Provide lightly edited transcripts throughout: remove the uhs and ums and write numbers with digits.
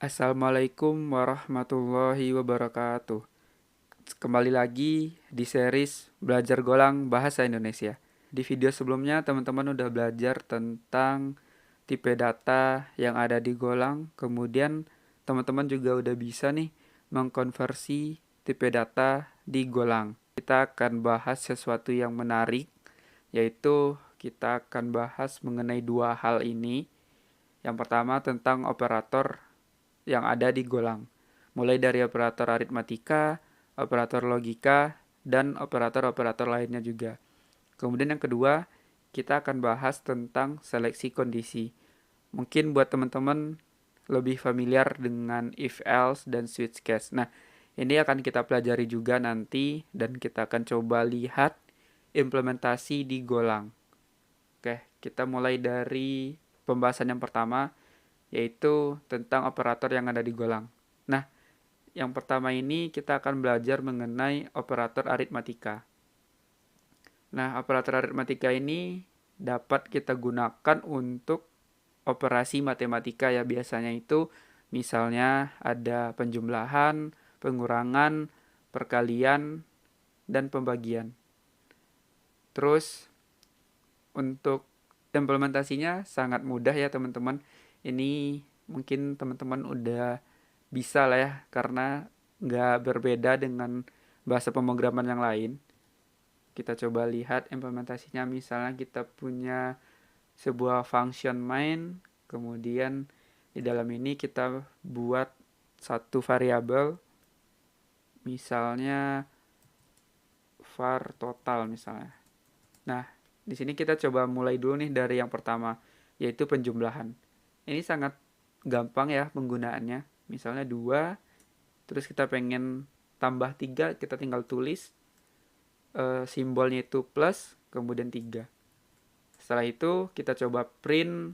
Assalamualaikum warahmatullahi wabarakatuh. Kembali lagi di series Belajar Golang Bahasa Indonesia. Di video sebelumnya teman-teman udah belajar tentang tipe data yang ada di Golang. Kemudian teman-teman juga udah bisa nih mengkonversi tipe data di Golang. Kita akan bahas sesuatu yang menarik, yaitu kita akan bahas mengenai dua hal ini. Yang pertama tentang operator yang ada di Golang, mulai dari operator aritmatika, operator logika, dan operator-operator lainnya juga. Kemudian yang kedua, kita akan bahas tentang seleksi kondisi. Mungkin buat teman-teman lebih familiar dengan if else dan switch case. Nah, ini akan kita pelajari juga nanti dan kita akan coba lihat implementasi di Golang. Oke, kita mulai dari pembahasan yang pertama, yaitu tentang operator yang ada di Golang. Nah, yang pertama ini kita akan belajar mengenai operator aritmatika. Nah, operator aritmatika ini dapat kita gunakan untuk operasi matematika ya. Biasanya itu misalnya ada penjumlahan, pengurangan, perkalian, dan pembagian. Terus untuk implementasinya sangat mudah ya teman-teman. Ini mungkin teman-teman udah bisa lah ya, karena nggak berbeda dengan bahasa pemrograman yang lain. Kita coba lihat implementasinya. Misalnya kita punya sebuah function main, kemudian di dalam ini kita buat satu variabel, misalnya var total misalnya. Nah, di sini kita coba mulai dulu nih dari yang pertama, yaitu penjumlahan. Ini sangat gampang ya penggunaannya. Misalnya 2, terus kita pengen tambah 3, kita tinggal tulis simbolnya itu plus, kemudian 3. Setelah itu kita coba print,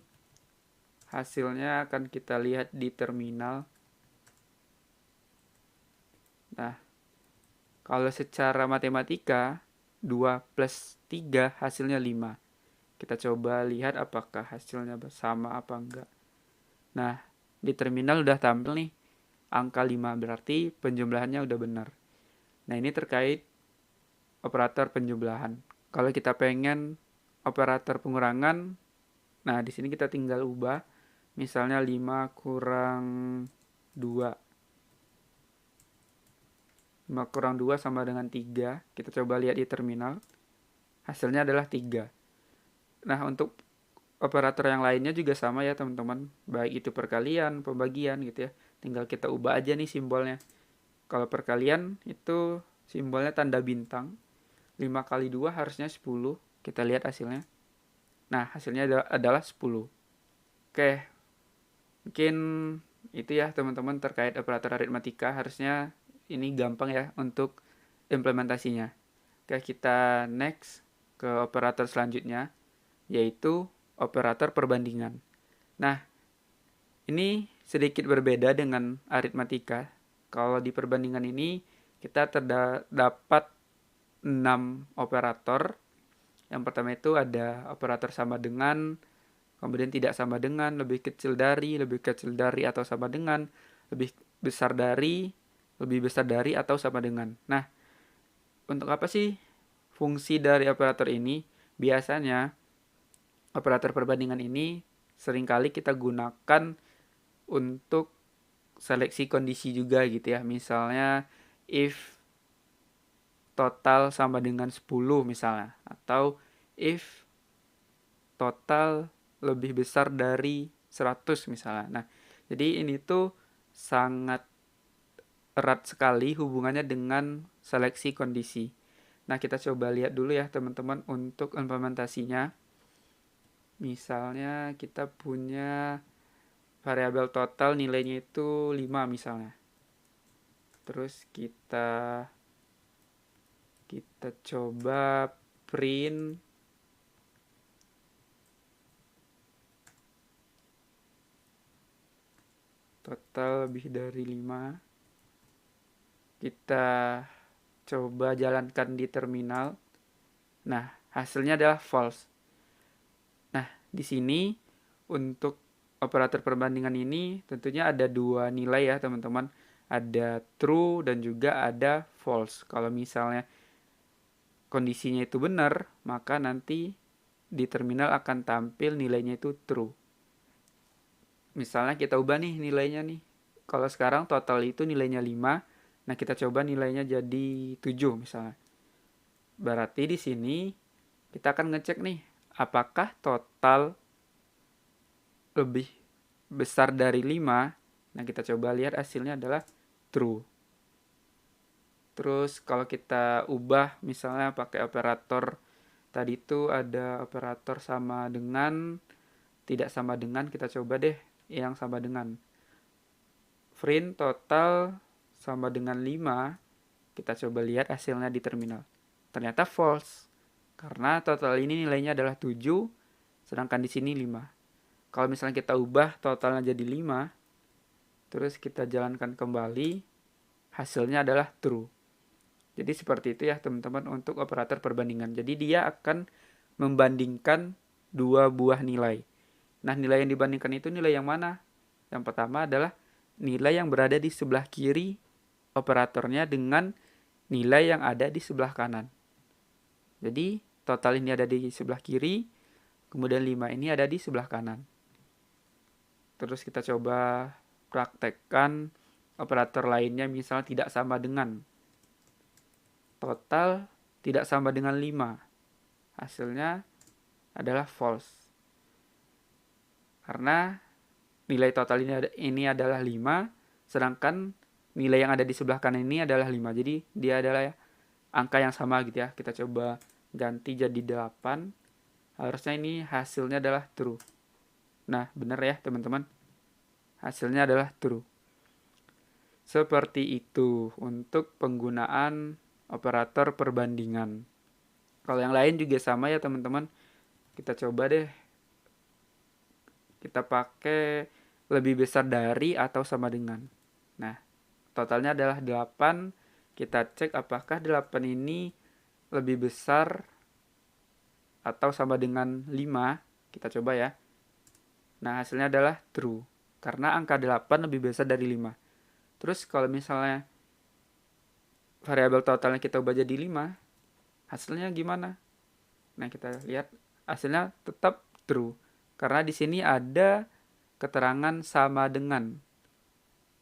hasilnya akan kita lihat di terminal. Nah, kalau secara matematika 2 plus 3 hasilnya 5. Kita coba lihat apakah hasilnya sama apa enggak. Nah, di terminal udah tampil nih angka 5, berarti penjumlahannya udah benar. Nah, ini terkait operator penjumlahan. Kalau kita pengen operator pengurangan, nah di sini kita tinggal ubah. Misalnya 5 kurang 2. 5 kurang 2 sama dengan 3. Kita coba lihat di terminal. Hasilnya adalah 3. Nah, untuk operator yang lainnya juga sama ya teman-teman. Baik itu perkalian, pembagian gitu ya. Tinggal kita ubah aja nih simbolnya. Kalau perkalian itu simbolnya tanda bintang. 5 kali 2 harusnya 10. Kita lihat hasilnya. Nah, hasilnya adalah 10. Oke, mungkin itu ya teman-teman terkait operator aritmatika. Harusnya ini gampang ya untuk implementasinya. Oke, kita next ke operator selanjutnya, yaitu operator perbandingan. Nah, ini sedikit berbeda dengan aritmatika. Kalau di perbandingan ini kita terdapat 6 operator. Yang pertama itu ada operator sama dengan, kemudian tidak sama dengan, lebih kecil dari atau sama dengan, lebih besar dari atau sama dengan. Nah, untuk apa sih fungsi dari operator ini? Biasanya operator perbandingan ini seringkali kita gunakan untuk seleksi kondisi juga gitu ya. Misalnya if total sama dengan 10 misalnya, atau if total lebih besar dari 100 misalnya. Nah, jadi ini tuh sangat erat sekali hubungannya dengan seleksi kondisi. Nah, kita coba lihat dulu ya teman-teman untuk implementasinya. Misalnya kita punya variabel total nilainya itu 5 misalnya. Terus kita coba print total lebih dari 5. Kita coba jalankan di terminal. Nah, hasilnya adalah false. Nah, di sini untuk operator perbandingan ini tentunya ada dua nilai ya teman-teman. Ada true dan juga ada false. Kalau misalnya kondisinya itu benar, maka nanti di terminal akan tampil nilainya itu true. Misalnya kita ubah nih nilainya nih. Kalau sekarang total itu nilainya 5, nah kita coba nilainya jadi 7 misalnya. Berarti di sini kita akan ngecek nih, apakah total lebih besar dari 5. Nah, kita coba lihat hasilnya adalah true. Terus kalau kita ubah misalnya pakai operator tadi itu ada operator sama dengan, tidak sama dengan, kita coba deh yang sama dengan. Print total sama dengan 5, kita coba lihat hasilnya di terminal. Ternyata false, karena total ini nilainya adalah 7, sedangkan di sini 5. Kalau misalnya kita ubah totalnya jadi 5, terus kita jalankan kembali, hasilnya adalah true. Jadi seperti itu ya teman-teman untuk operator perbandingan. Jadi dia akan membandingkan dua buah nilai. Nah, nilai yang dibandingkan itu nilai yang mana? Yang pertama adalah nilai yang berada di sebelah kiri operatornya dengan nilai yang ada di sebelah kanan. Jadi total ini ada di sebelah kiri, kemudian 5 ini ada di sebelah kanan. Terus kita coba praktekkan operator lainnya, misalnya tidak sama dengan. Total tidak sama dengan 5. Hasilnya adalah false. Karena nilai total ini adalah 5, sedangkan nilai yang ada di sebelah kanan ini adalah 5. Jadi dia adalah angka yang sama gitu ya. Kita coba ganti jadi 8. Harusnya ini hasilnya adalah true. Nah, benar ya teman-teman. Hasilnya adalah true. Seperti itu untuk penggunaan operator perbandingan. Kalau yang lain juga sama ya teman-teman. Kita coba deh. Kita pakai lebih besar dari atau sama dengan. Nah, totalnya adalah 8. Kita cek apakah 8 ini lebih besar atau sama dengan 5. Kita coba ya. Nah, hasilnya adalah true. Karena angka 8 lebih besar dari 5. Terus kalau misalnya variabel totalnya kita ubah jadi 5, hasilnya gimana? Nah, kita lihat hasilnya tetap true. Karena di sini ada keterangan sama dengan.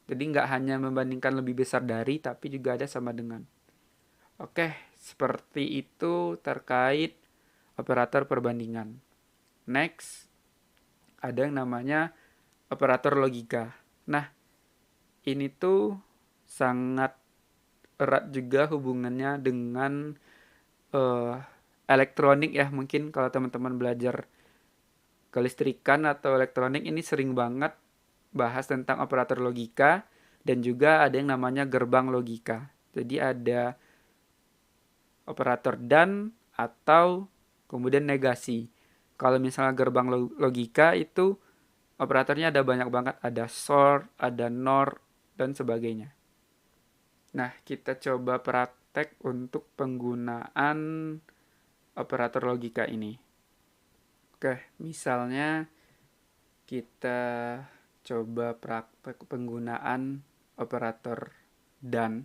Jadi nggak hanya membandingkan lebih besar dari, tapi juga ada sama dengan. Oke, seperti itu terkait operator perbandingan. Next, ada yang namanya operator logika. Nah, ini tuh sangat erat juga hubungannya dengan elektronik ya. Mungkin kalau teman-teman belajar kelistrikan atau elektronik ini sering banget bahas tentang operator logika, dan juga ada yang namanya gerbang logika. Jadi ada operator dan atau kemudian negasi. Kalau misalnya gerbang logika itu operatornya ada banyak banget, ada SOR, ada NOR, dan sebagainya. Nah, kita coba praktek untuk penggunaan operator logika ini. Oke, misalnya kita coba praktek penggunaan operator dan.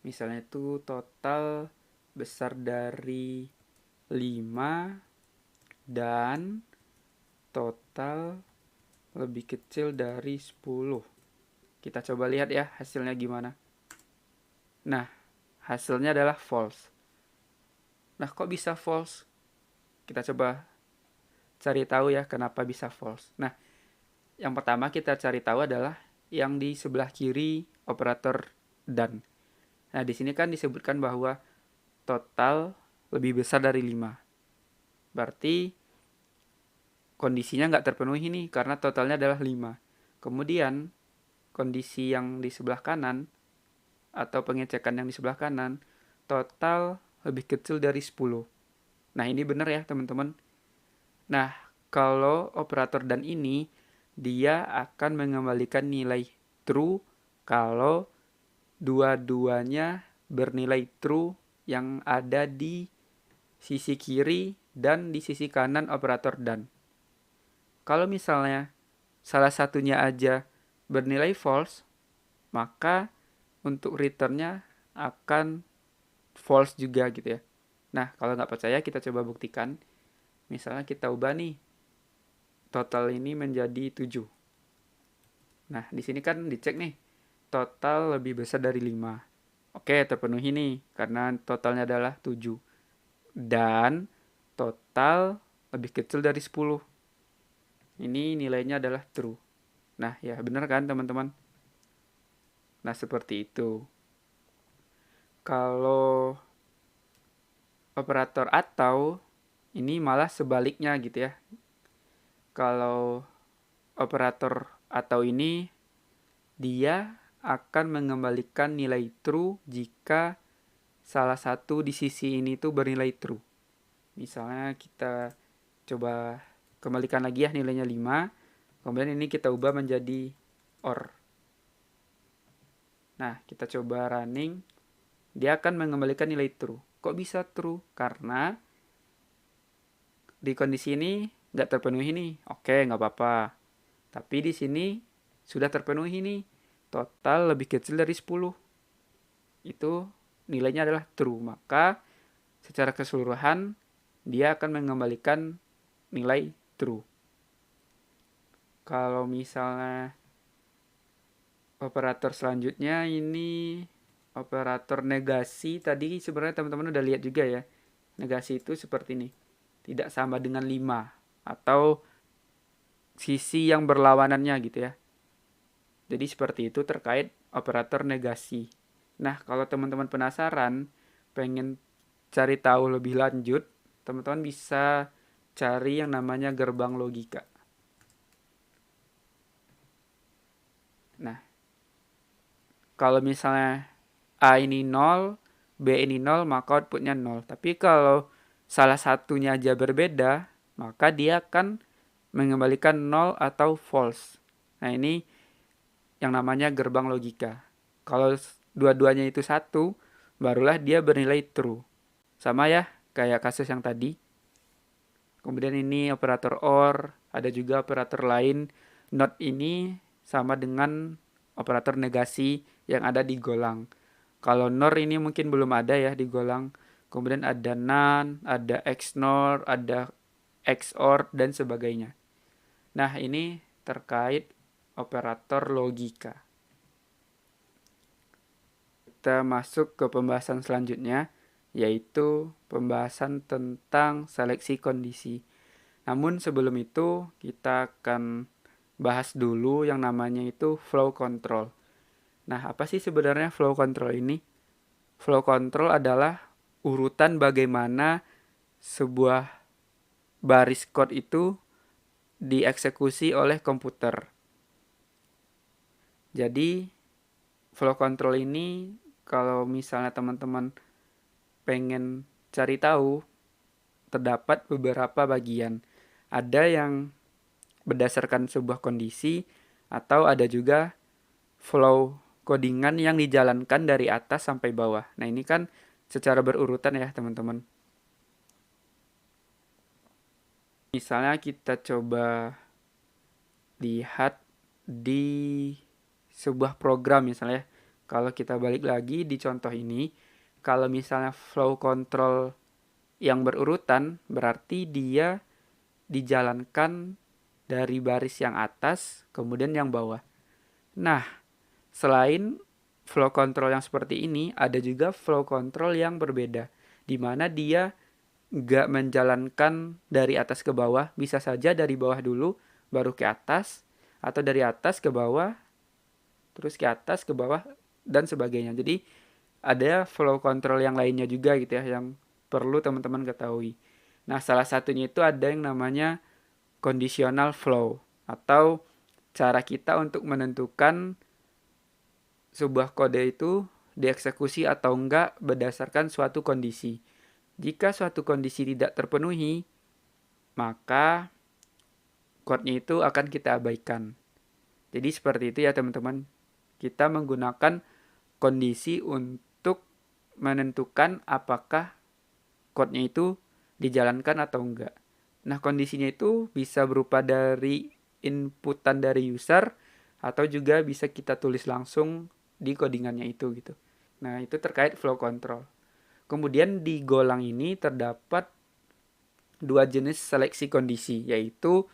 Misalnya itu total besar dari 5 dan total lebih kecil dari 10. Kita coba lihat ya hasilnya gimana. Nah, hasilnya adalah false. Nah, kok bisa false? Kita coba cari tahu ya kenapa bisa false. Nah, yang pertama kita cari tahu adalah yang di sebelah kiri operator dan. Nah, di sini kan disebutkan bahwa total lebih besar dari 5. Berarti kondisinya nggak terpenuhi nih karena totalnya adalah 5. Kemudian kondisi yang di sebelah kanan atau pengecekan yang di sebelah kanan, total lebih kecil dari 10. Nah, ini benar ya teman-teman. Nah, kalau operator dan ini, dia akan mengembalikan nilai true kalau dua-duanya bernilai true yang ada di sisi kiri dan di sisi kanan operator dan. Kalau misalnya salah satunya aja bernilai false, maka untuk returnnya akan false juga gitu ya. Nah, kalau nggak percaya kita coba buktikan. Misalnya kita ubah nih total ini menjadi 7. Nah, di sini kan dicek nih, total lebih besar dari 5. Oke, terpenuhi nih, karena totalnya adalah 7. Dan total lebih kecil dari 10. Ini nilainya adalah true. Nah, ya benar kan teman-teman? Nah, seperti itu. Kalau operator atau, ini malah sebaliknya gitu ya. Kalau operator atau ini, dia akan mengembalikan nilai true jika salah satu di sisi ini tuh bernilai true. Misalnya kita coba kembalikan lagi ya nilainya 5. Kemudian ini kita ubah menjadi OR. Nah, kita coba running. Dia akan mengembalikan nilai true. Kok bisa true? Karena di kondisi ini nggak terpenuhi nih. Oke, nggak apa-apa. Tapi di sini sudah terpenuhi nih. Total lebih kecil dari 10. Itu nilainya adalah true. Maka secara keseluruhan dia akan mengembalikan nilai true. Kalau misalnya operator selanjutnya ini operator negasi, tadi sebenarnya teman-teman udah lihat juga ya. Negasi itu seperti ini. Tidak sama dengan 5 atau sisi yang berlawanannya gitu ya. Jadi seperti itu terkait operator negasi. Nah, kalau teman-teman penasaran, pengen cari tahu lebih lanjut, teman-teman bisa cari yang namanya gerbang logika. Nah, kalau misalnya A ini 0, B ini 0, maka outputnya 0. Tapi kalau salah satunya aja berbeda, maka dia akan mengembalikan 0 atau false. Nah, ini yang namanya gerbang logika. Kalau dua-duanya itu satu, barulah dia bernilai true. Sama ya, kayak kasus yang tadi. Kemudian ini operator OR, ada juga operator lain. Not ini sama dengan operator negasi yang ada di golang. Kalau NOR ini mungkin belum ada ya di golang. Kemudian ada NaN, ada XNOR, ada XOR, dan sebagainya. Nah, ini terkait operator logika. Kita masuk ke pembahasan selanjutnya, yaitu pembahasan tentang seleksi kondisi. Namun sebelum itu, kita akan bahas dulu yang namanya itu flow control. Nah, apa sih sebenarnya flow control ini? Flow control adalah urutan bagaimana sebuah baris code itu dieksekusi oleh komputer. Jadi, flow control ini kalau misalnya teman-teman pengen cari tahu, terdapat beberapa bagian. Ada yang berdasarkan sebuah kondisi, atau ada juga flow codingan yang dijalankan dari atas sampai bawah. Nah, ini kan secara berurutan ya, teman-teman. Misalnya kita coba lihat di sebuah program misalnya. Kalau kita balik lagi di contoh ini, kalau misalnya flow control yang berurutan, berarti dia dijalankan dari baris yang atas, kemudian yang bawah. Nah, selain flow control yang seperti ini, ada juga flow control yang berbeda, di mana dia nggak menjalankan dari atas ke bawah, bisa saja dari bawah dulu, baru ke atas, atau dari atas ke bawah, terus ke atas, ke bawah, dan sebagainya. Jadi, ada flow control yang lainnya juga gitu ya, yang perlu teman-teman ketahui. Nah, salah satunya itu ada yang namanya conditional flow, atau cara kita untuk menentukan sebuah kode itu dieksekusi atau enggak berdasarkan suatu kondisi. Jika suatu kondisi tidak terpenuhi, maka code-nya itu akan kita abaikan. Jadi seperti itu ya teman-teman. Kita menggunakan kondisi untuk menentukan apakah code-nya itu dijalankan atau enggak. Nah, kondisinya itu bisa berupa dari inputan dari user, atau juga bisa kita tulis langsung di codingannya itu gitu. Nah, itu terkait flow control. Kemudian di Golang ini terdapat dua jenis seleksi kondisi, yaitu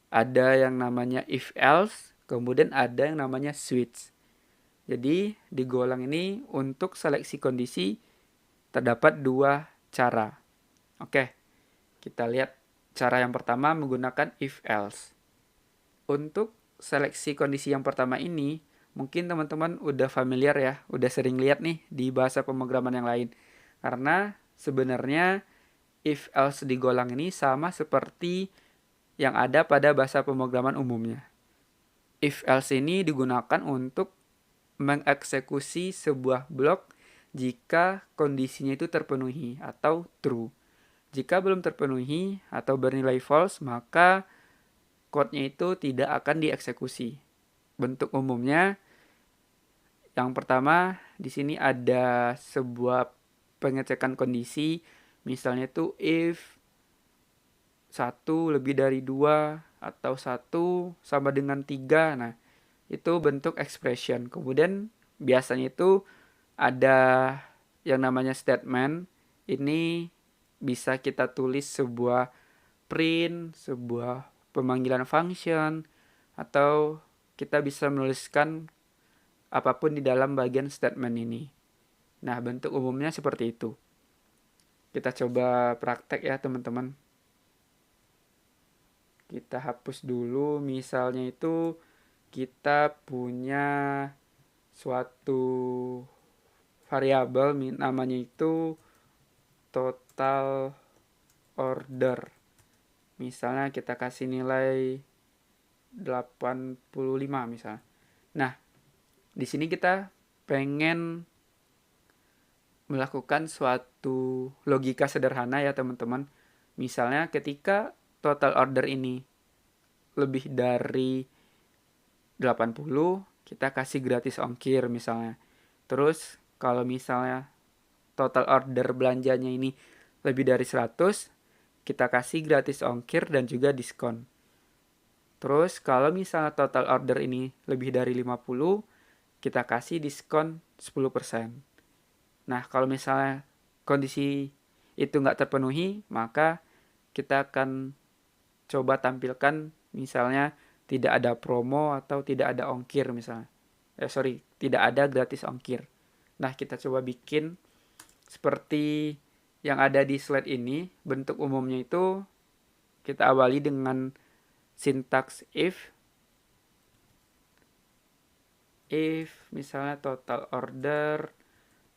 ada yang namanya if else, kemudian ada yang namanya switch. Jadi di Golang ini untuk seleksi kondisi terdapat dua cara. Oke, kita lihat cara yang pertama menggunakan if else. Untuk seleksi kondisi yang pertama ini, mungkin teman-teman udah familiar ya, udah sering lihat nih di bahasa pemrograman yang lain. Karena sebenarnya if else di Golang ini sama seperti yang ada pada bahasa pemrograman umumnya. If else ini digunakan untuk mengeksekusi sebuah blok jika kondisinya itu terpenuhi atau true. Jika belum terpenuhi atau bernilai false, maka code-nya itu tidak akan dieksekusi. Bentuk umumnya yang pertama di sini ada sebuah pengecekan kondisi, misalnya itu if 1 lebih dari 2 atau 1 sama dengan 3. Nah, itu bentuk expression. Kemudian biasanya itu ada yang namanya statement. Ini bisa kita tulis sebuah print, sebuah pemanggilan function, atau kita bisa menuliskan apapun di dalam bagian statement ini. Nah, bentuk umumnya seperti itu. Kita coba praktek ya teman-teman. Kita hapus dulu, misalnya itu kita punya suatu variabel namanya itu total order. Misalnya kita kasih nilai 85 misalnya. Nah, di sini kita pengen melakukan suatu logika sederhana ya teman-teman. Misalnya ketika total order ini lebih dari 80, kita kasih gratis ongkir misalnya. Terus kalau misalnya total order belanjanya ini lebih dari 100, kita kasih gratis ongkir dan juga diskon. Terus kalau misalnya total order ini lebih dari 50, kita kasih diskon 10%. Nah, kalau misalnya kondisi itu nggak terpenuhi, maka kita akan coba tampilkan misalnya tidak ada promo atau tidak ada ongkir misalnya. Tidak ada gratis ongkir. Nah, kita coba bikin seperti yang ada di slide ini. Bentuk umumnya itu kita awali dengan sintaks if misalnya total order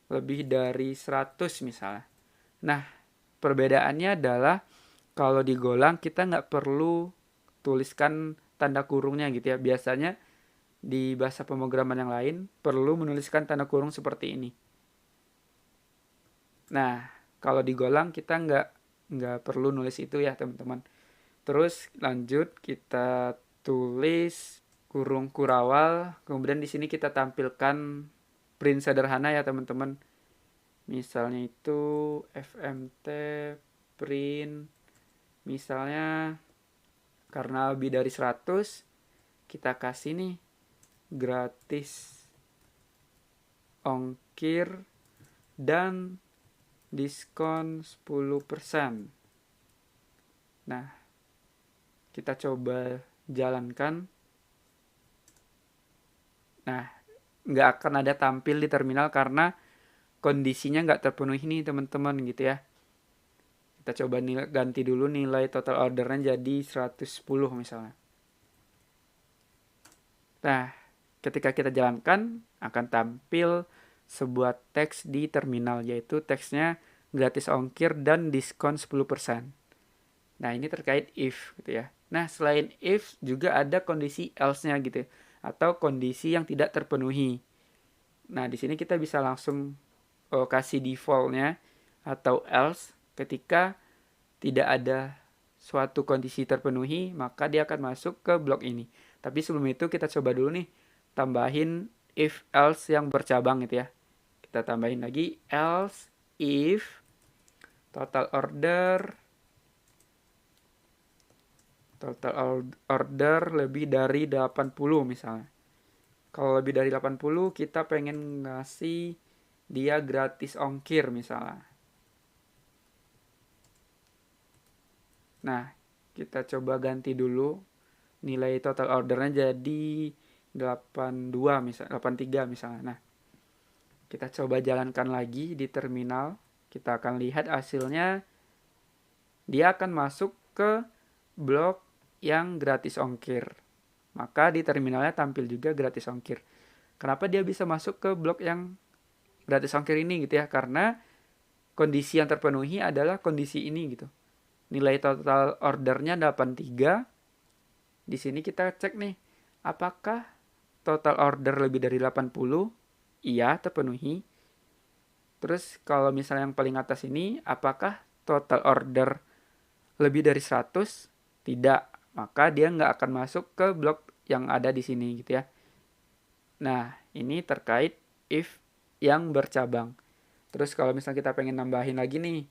lebih dari 100 misalnya. Nah, perbedaannya adalah kalau di Golang kita nggak perlu tuliskan tanda kurungnya gitu ya. Biasanya di bahasa pemrograman yang lain perlu menuliskan tanda kurung seperti ini. Nah, kalau di Golang kita nggak perlu nulis itu ya teman-teman. Terus lanjut kita tulis kurung kurawal. Kemudian di sini kita tampilkan print sederhana ya teman-teman. Misalnya itu fmt print misalnya karena lebih dari 100 kita kasih nih gratis ongkir dan diskon 10%. Nah, kita coba jalankan. Nah, nggak akan ada tampil di terminal karena kondisinya nggak terpenuhi nih teman-teman gitu ya. Kita coba ganti dulu nilai total ordernya jadi 110 misalnya. Nah, ketika kita jalankan akan tampil sebuah teks di terminal, yaitu teksnya gratis ongkir dan diskon 10%. Nah, ini terkait if gitu ya. Nah, selain if juga ada kondisi else-nya gitu, atau kondisi yang tidak terpenuhi. Nah, di sini kita bisa langsung kasih default-nya atau else ketika tidak ada suatu kondisi terpenuhi, maka dia akan masuk ke blok ini. Tapi sebelum itu kita coba dulu nih tambahin if else yang bercabang gitu ya. Kita tambahin lagi else if total order Total order lebih dari 80 misalnya. Kalau lebih dari 80 kita pengen ngasih dia gratis ongkir misalnya. Nah, kita coba ganti dulu nilai total ordernya jadi 82 misalnya, 83 misalnya. Nah, kita coba jalankan lagi di terminal. Kita akan lihat hasilnya dia akan masuk ke blok yang gratis ongkir. Maka di terminalnya tampil juga gratis ongkir. Kenapa dia bisa masuk ke blok yang gratis ongkir ini gitu ya? Karena kondisi yang terpenuhi adalah kondisi ini gitu. Nilai total ordernya 83. Di sini kita cek nih, apakah total order lebih dari 80? Iya, terpenuhi. Terus kalau misalnya yang paling atas ini, apakah total order lebih dari 100? Tidak. Maka dia nggak akan masuk ke blok yang ada di sini gitu ya. Nah, ini terkait if yang bercabang. Terus kalau misalnya kita pengen nambahin lagi nih,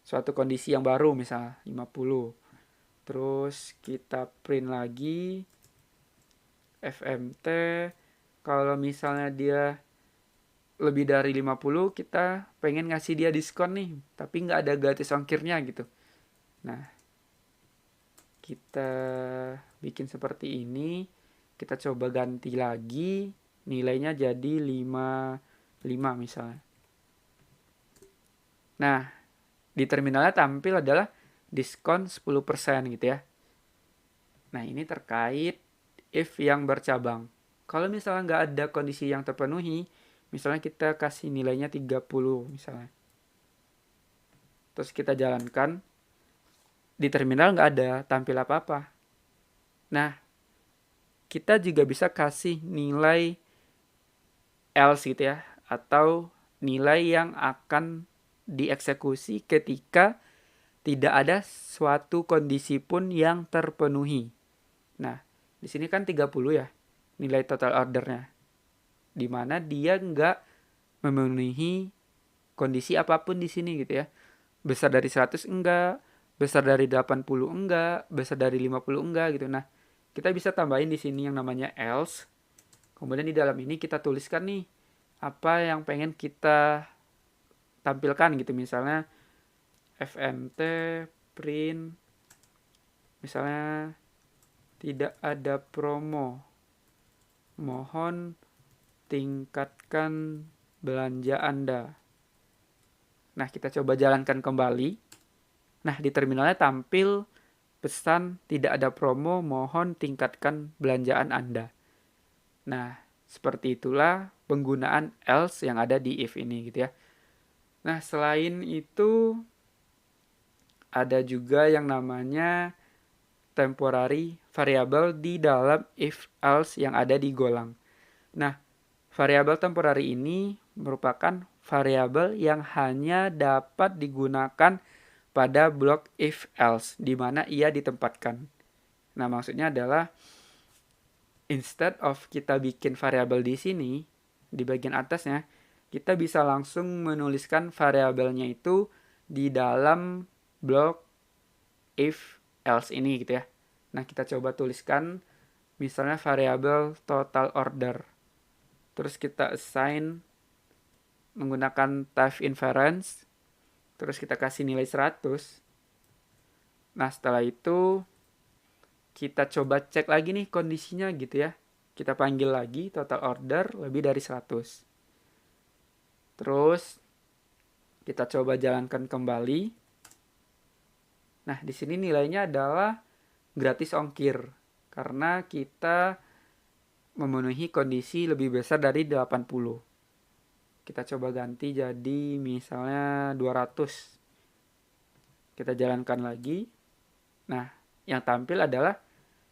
suatu kondisi yang baru misalnya 50. Terus kita print lagi FMT. Kalau misalnya dia lebih dari 50, kita pengen ngasih dia diskon nih, tapi nggak ada gratis ongkirnya gitu. Nah, kita bikin seperti ini. Kita coba ganti lagi. Nilainya jadi 55 misalnya. Nah, di terminalnya tampil adalah diskon 10% gitu ya. Nah, ini terkait if yang bercabang. Kalau misalnya nggak ada kondisi yang terpenuhi, misalnya kita kasih nilainya 30 misalnya. Terus kita jalankan, di terminal nggak ada tampil apa-apa. Nah, kita juga bisa kasih nilai else gitu ya, atau nilai yang akan dieksekusi ketika tidak ada suatu kondisi pun yang terpenuhi. Nah, di sini kan 30 ya nilai total ordernya. Dimana dia nggak memenuhi kondisi apapun di sini gitu ya. Besar dari 100 enggak, besar dari 80 enggak, besar dari 50 enggak gitu. Nah, kita bisa tambahin di sini yang namanya else. Kemudian di dalam ini kita tuliskan nih apa yang pengen kita tampilkan gitu. Misalnya FMT print misalnya tidak ada promo. Mohon tingkatkan belanja Anda. Nah, kita coba jalankan kembali. Nah, di terminalnya tampil pesan tidak ada promo, mohon tingkatkan belanjaan Anda. Nah, seperti itulah penggunaan else yang ada di if ini gitu ya. Nah, selain itu ada juga yang namanya temporary variable di dalam if else yang ada di golang. Nah, variabel temporary ini merupakan variabel yang hanya dapat digunakan pada blok if else di mana ia ditempatkan. Nah, maksudnya adalah instead of kita bikin variabel di sini di bagian atasnya, kita bisa langsung menuliskan variabelnya itu di dalam blok if else ini gitu ya. Nah, kita coba tuliskan misalnya variabel total order. Terus kita assign menggunakan type inference. Terus kita kasih nilai 100. Nah, setelah itu kita coba cek lagi nih kondisinya gitu ya. Kita panggil lagi total order lebih dari 100. Terus kita coba jalankan kembali. Nah, di sini nilainya adalah gratis ongkir karena kita memenuhi kondisi lebih besar dari 80. Kita coba ganti jadi misalnya 200. Kita jalankan lagi. Nah, yang tampil adalah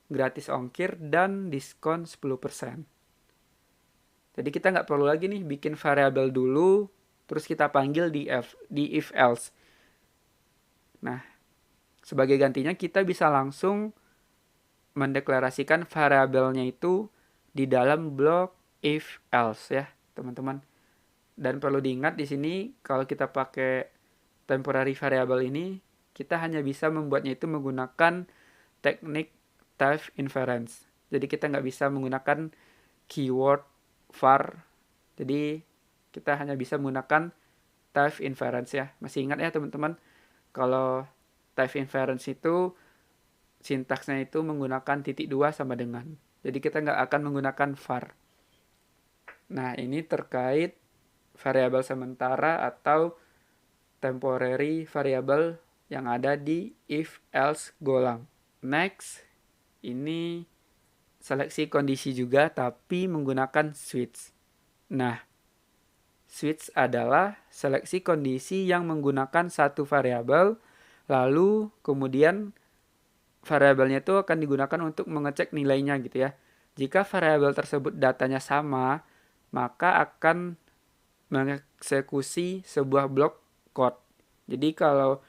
gratis ongkir dan diskon 10%. Jadi kita nggak perlu lagi nih bikin variabel dulu, terus kita panggil di if else. Nah, sebagai gantinya kita bisa langsung mendeklarasikan variabelnya itu di dalam blok if else ya, teman-teman. Dan perlu diingat di sini kalau kita pakai temporary variable ini, kita hanya bisa membuatnya itu menggunakan teknik type inference. Jadi kita nggak bisa menggunakan keyword var. Jadi kita hanya bisa menggunakan type inference ya. Masih ingat ya teman-teman? Kalau type inference itu sintaksnya itu menggunakan titik dua sama dengan. Jadi kita nggak akan menggunakan var. Nah, ini terkait variabel sementara atau temporary variable yang ada di if else golang. Next, ini seleksi kondisi juga tapi menggunakan switch. Nah, switch adalah seleksi kondisi yang menggunakan satu variabel, lalu kemudian variabelnya itu akan digunakan untuk mengecek nilainya gitu ya. Jika variabel tersebut datanya sama, maka akan mengeksekusi sebuah blok code. Jadi kalau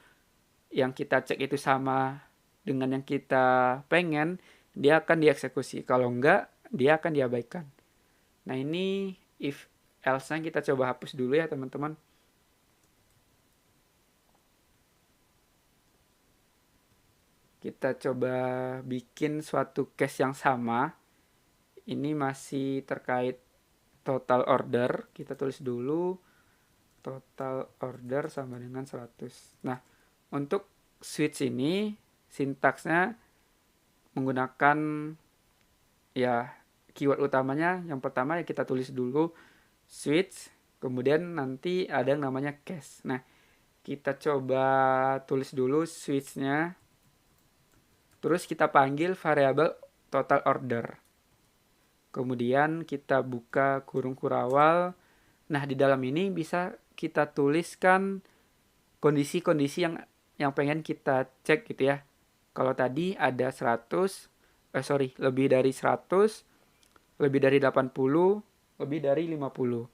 yang kita cek itu sama dengan yang kita pengen, dia akan dieksekusi. Kalau enggak, dia akan diabaikan. Nah, ini if else-nya kita coba hapus dulu ya teman-teman. Kita coba bikin suatu case yang sama. Ini masih terkait total order. Kita tulis dulu total order sama dengan 100. Nah, untuk switch ini sintaksnya menggunakan ya keyword utamanya. Yang pertama ya kita tulis dulu switch, kemudian nanti ada yang namanya case. Nah, kita coba tulis dulu switch-nya. Terus kita panggil variabel total order. Kemudian kita buka kurung kurawal. Nah, di dalam ini bisa kita tuliskan kondisi-kondisi yang pengen kita cek gitu ya. Kalau tadi ada 100, lebih dari 100, lebih dari 80, lebih dari 50.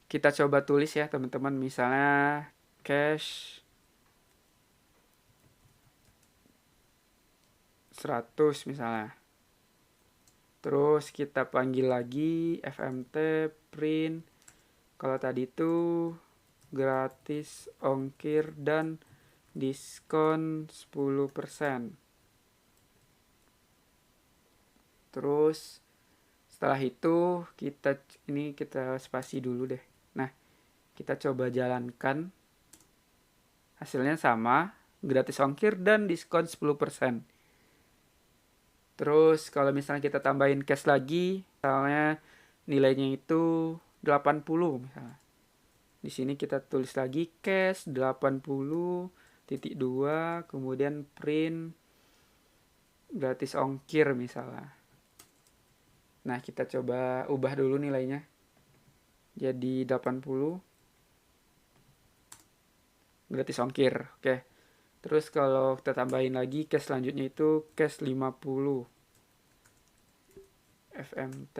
Kita coba tulis ya teman-teman, misalnya cache 100 misalnya. Terus kita panggil lagi fmt print. Kalau tadi itu gratis ongkir dan diskon 10%. Terus setelah itu kita spasi dulu deh. Nah, kita coba jalankan. Hasilnya sama, gratis ongkir dan diskon 10%. Terus kalau misalnya kita tambahin cash lagi, misalnya nilainya itu 80 misalnya. Di sini kita tulis lagi cash 80.2, kemudian print gratis ongkir misalnya. Nah, kita coba ubah dulu nilainya. Jadi 80 gratis ongkir. Oke. Terus kalau kita tambahin lagi cash selanjutnya itu cash 50. fmt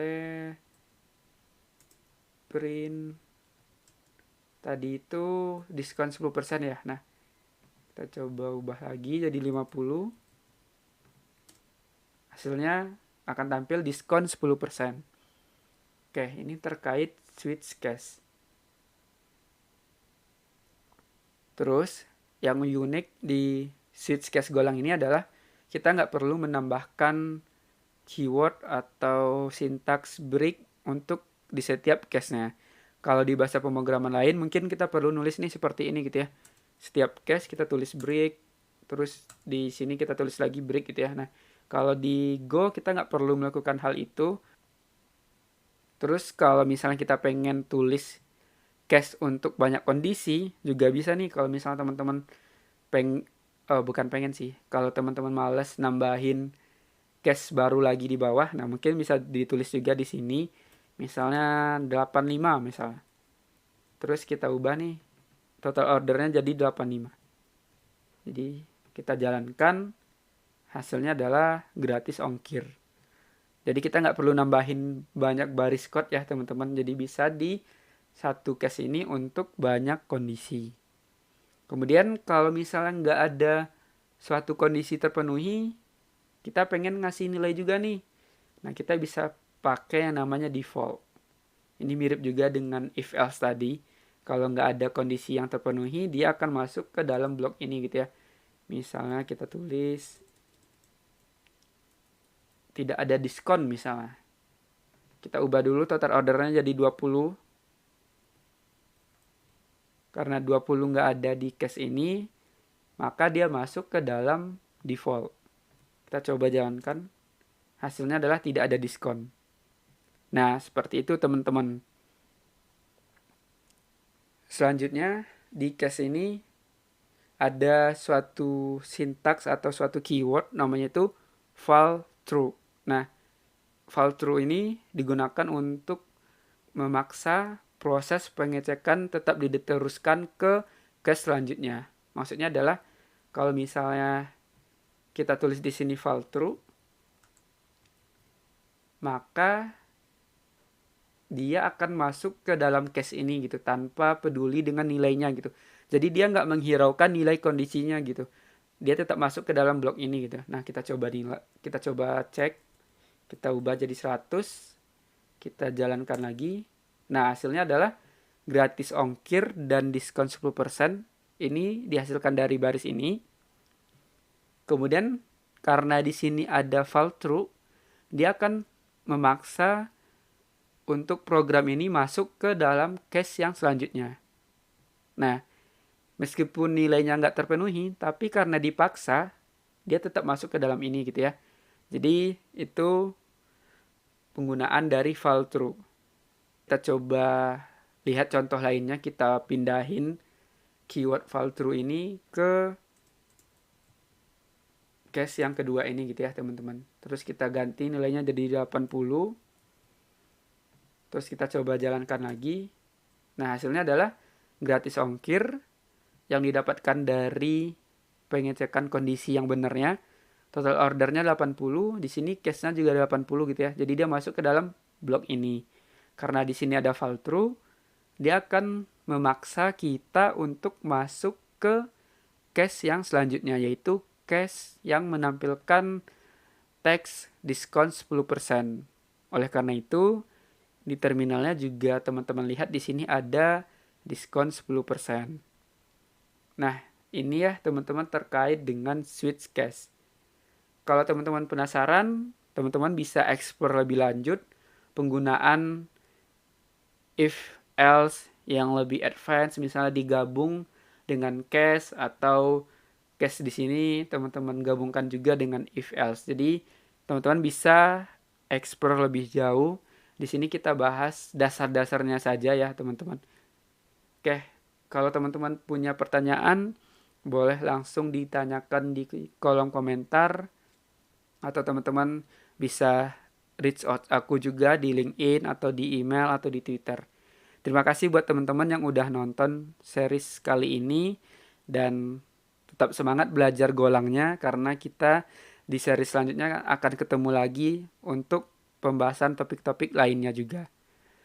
print tadi itu diskon 10% ya. Nah, kita coba ubah lagi jadi 50. Hasilnya akan tampil diskon 10%. Oke, ini terkait switch case. Terus, yang unik di switch case golang ini adalah kita nggak perlu menambahkan keyword atau sintaks break untuk di setiap case-nya. Kalau di bahasa pemrograman lain mungkin kita perlu nulis nih seperti ini gitu ya. Setiap case kita tulis break, terus di sini kita tulis lagi break gitu ya. Nah, kalau di Go kita nggak perlu melakukan hal itu. Terus kalau misalnya kita pengen tulis case untuk banyak kondisi juga bisa nih. Kalau misalnya teman-teman bukan pengen sih. Kalau teman-teman males nambahin case baru lagi di bawah, nah mungkin bisa ditulis juga di sini. Misalnya 85 misalnya. Terus kita ubah nih total ordernya jadi 85. Jadi kita jalankan, hasilnya adalah gratis ongkir. Jadi kita nggak perlu nambahin banyak baris code ya teman-teman. Jadi bisa di satu case ini untuk banyak kondisi. Kemudian kalau misalnya nggak ada suatu kondisi terpenuhi, kita pengen ngasih nilai juga nih. Nah, kita bisa pakai yang namanya default. Ini mirip juga dengan if else tadi. Kalau nggak ada kondisi yang terpenuhi, dia akan masuk ke dalam blok ini gitu ya. Misalnya kita tulis tidak ada diskon misalnya. Kita ubah dulu total ordernya jadi 20. Karena 20 nggak ada di case ini, maka dia masuk ke dalam default. Kita coba jalankan. Hasilnya adalah tidak ada diskon. Nah, seperti itu teman-teman. Selanjutnya, di case ini ada suatu sintaks atau suatu keyword namanya itu fall through. Nah, fall through ini digunakan untuk memaksa proses pengecekan tetap diteruskan ke case selanjutnya. Maksudnya adalah kalau misalnya kita tulis di sini fall through, maka dia akan masuk ke dalam case ini gitu tanpa peduli dengan nilainya gitu. Jadi dia nggak menghiraukan nilai kondisinya gitu. Dia tetap masuk ke dalam blok ini gitu. Nah, kita coba cek. Kita ubah jadi 100. Kita jalankan lagi. Nah, hasilnya adalah gratis ongkir dan diskon 10%. Ini dihasilkan dari baris ini. Kemudian karena di sini ada fall through, dia akan memaksa untuk program ini masuk ke dalam case yang selanjutnya. Nah, meskipun nilainya nggak terpenuhi, tapi karena dipaksa, dia tetap masuk ke dalam ini gitu ya. Jadi itu penggunaan dari fall through. Kita coba lihat contoh lainnya, kita pindahin keyword fall through ini ke case yang kedua ini gitu ya teman-teman. Terus kita ganti nilainya jadi 80. Terus kita coba jalankan lagi. Nah, hasilnya adalah gratis ongkir yang didapatkan dari pengecekan kondisi yang benarnya. Total ordernya 80, di sini case-nya juga 80 gitu ya. Jadi dia masuk ke dalam blok ini. Karena di sini ada fall through, dia akan memaksa kita untuk masuk ke case yang selanjutnya, yaitu case yang menampilkan teks diskon 10%. Oleh karena itu, di terminalnya juga teman-teman lihat di sini ada diskon 10%. Nah, ini ya teman-teman terkait dengan switch case. Kalau teman-teman penasaran, teman-teman bisa explore lebih lanjut penggunaan if else yang lebih advance, misalnya digabung dengan case, atau case di sini teman-teman gabungkan juga dengan if else. Jadi teman-teman bisa explore lebih jauh. Di sini kita bahas dasar-dasarnya saja ya teman-teman. Oke, kalau teman-teman punya pertanyaan, boleh langsung ditanyakan di kolom komentar. Atau teman-teman bisa reach out aku juga di LinkedIn atau di email atau di Twitter. Terima kasih buat teman-teman yang udah nonton series kali ini. Dan tetap semangat belajar golangnya, karena kita di series selanjutnya akan ketemu lagi untuk pembahasan topik-topik lainnya juga.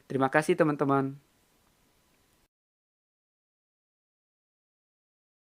Terima kasih teman-teman.